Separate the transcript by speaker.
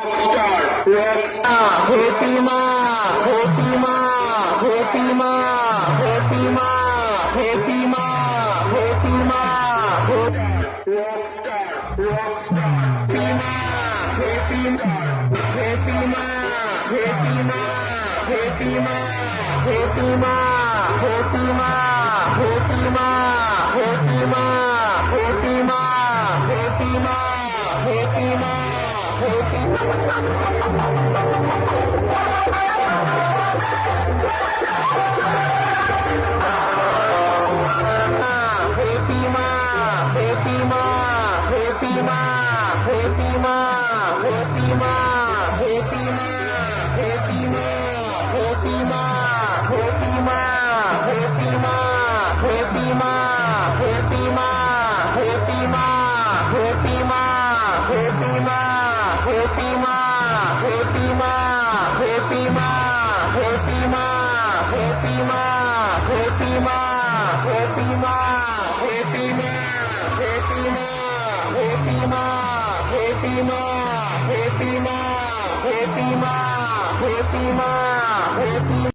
Speaker 1: Fatima, Fatima, Fatima, Fatima, Fatima, Fatima, rockstar, Fatima, Fatima, Fatima, Fatima, Fatima, Fatima, Fatima, Fatima, Fatima, Fatima, Fatima, Fatima, Fatima, Fatima, Fatima, Fatima.